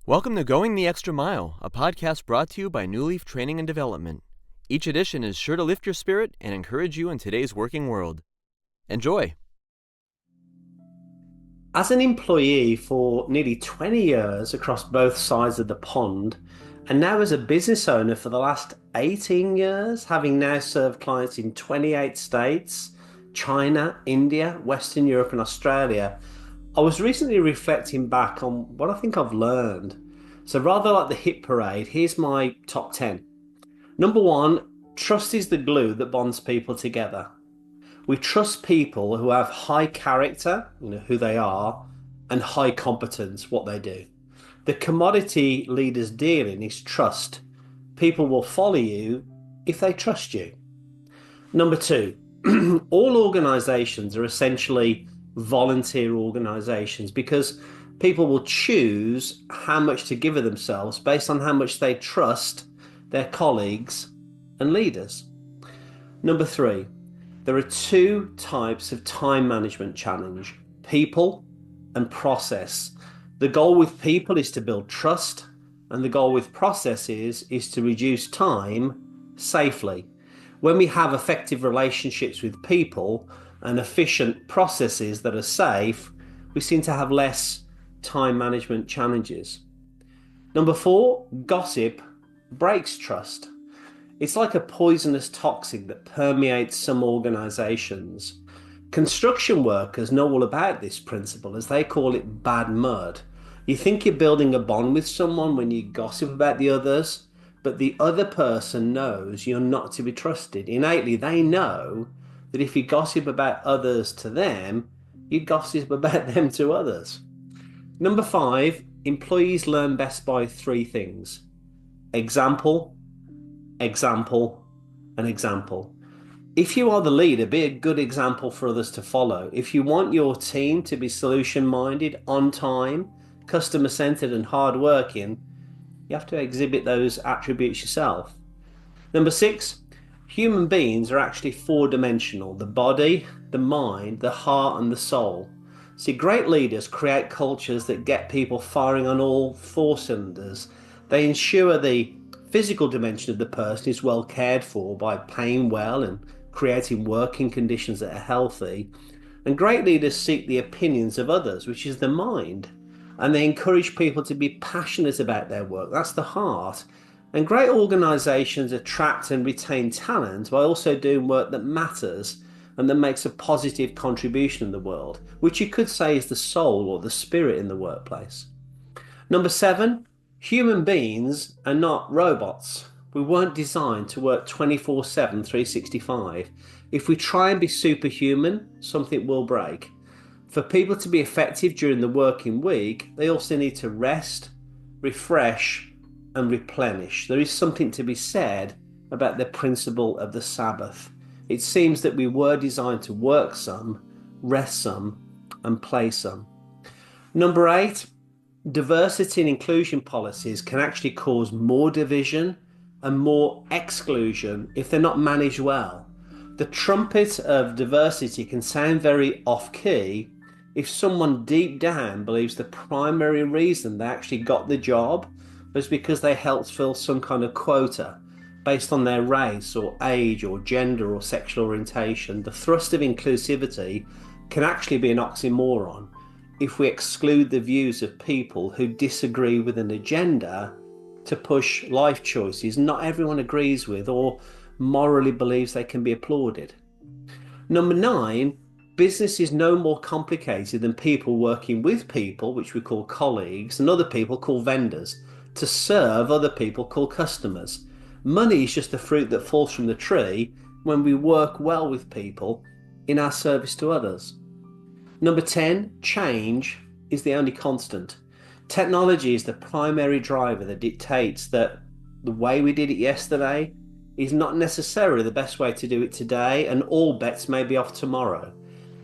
Welcome to Going the Extra Mile, a podcast brought to you by Newleaf Training and Development. Each edition is sure to lift your spirit and encourage you in today's working world. Enjoy! As an employee for nearly 20 years across both sides of the pond, and now as a business owner for the last 18 years, having now served clients in 28 states, China, India, Western Europe, and Australia, I was recently reflecting back on what I think I've learned. So rather like the hit parade, here's my top 10. Number one, trust is the glue that bonds people together. We trust people who have high character, who they are, and high competence, what they do. The commodity leaders deal in is trust. People will follow you if they trust you. Number two, all organizations are essentially volunteer organizations because people will choose how much to give of themselves based on how much they trust their colleagues and leaders. Number three, there are two types of time management challenge: people and process. The goal with people is to build trust, and the goal with processes is to reduce time safely. When we have effective relationships with people and efficient processes that are safe, we seem to have less time management challenges. Number four, gossip breaks trust. It's like a poisonous toxin that permeates some organizations. Construction workers know all about this principle, as they call it bad mud. You think you're building a bond with someone when you gossip about the others, but the other person knows you're not to be trusted. Innately, they know that if you gossip about others to them, you gossip about them to others. Number five, employees learn best by three things: example, example, and example. If you are the leader, be a good example for others to follow. If you want your team to be solution-minded, on time, customer-centered, and hard-working, you have to exhibit those attributes yourself. Number six, human beings are actually four-dimensional: the body, the mind, the heart, and the soul. See, great leaders create cultures that get people firing on all four cylinders. They ensure the physical dimension of the person is well cared for by paying well and creating working conditions that are healthy. And great leaders seek the opinions of others, which is the mind. And they encourage people to be passionate about their work. That's the heart. And great organizations attract and retain talent by also doing work that matters and that makes a positive contribution in the world, which you could say is the soul or the spirit in the workplace. Number seven, human beings are not robots. We weren't designed to work 24/7, 365. If we try and be superhuman, something will break. For people to be effective during the working week, they also need to rest, refresh, and replenish. There is something to be said about the principle of the Sabbath. It seems that we were designed to work some, rest some, and play some. Number eight, diversity and inclusion policies can actually cause more division and more exclusion if they're not managed well. The trumpet of diversity can sound very off-key if someone deep down believes the primary reason they actually got the job was because they helped fill some kind of quota based on their race or age or gender or sexual orientation. The thrust of inclusivity can actually be an oxymoron if we exclude the views of people who disagree with an agenda to push life choices not everyone agrees with or morally believes they can be applauded. Number nine, business is no more complicated than people working with people, which we call colleagues, and other people called vendors, to serve other people called customers. Money is just the fruit that falls from the tree when we work well with people in our service to others. Number 10, change is the only constant. Technology is the primary driver that dictates that the way we did it yesterday is not necessarily the best way to do it today, and all bets may be off tomorrow.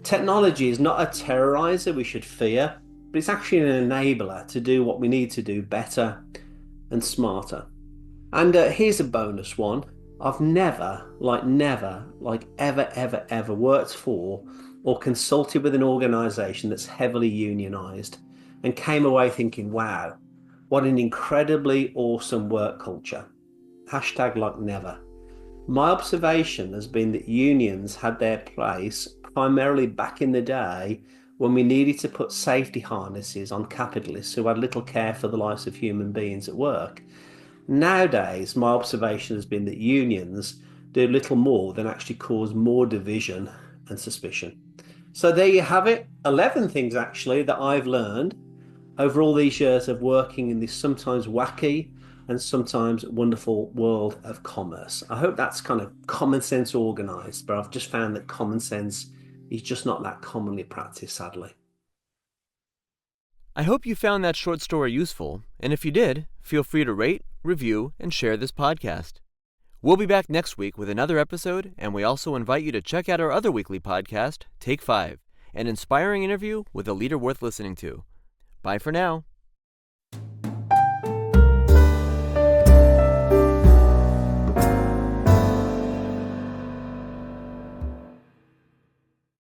Technology is not a terrorizer we should fear, but it's actually an enabler to do what we need to do better and smarter. And here's a bonus one. I've never ever worked for or consulted with an organization that's heavily unionized and came away thinking, wow, What an incredibly awesome work culture. Hashtag like never. My observation has been that unions had their place primarily back in the day when we needed to put safety harnesses on capitalists who had little care for the lives of human beings at work. Nowadays, my observation has been that unions do little more than actually cause more division and suspicion. So there you have it, 11 things actually that I've learned over all these years of working in this sometimes wacky and sometimes wonderful world of commerce. I hope that's kind of common sense organized, but I've just found that common sense is just not that commonly practiced, sadly. I hope you found that short story useful, and if you did, feel free to rate, review, and share this podcast. We'll be back next week with another episode, and we also invite you to check out our other weekly podcast, Take 5, an inspiring interview with a leader worth listening to. Bye for now.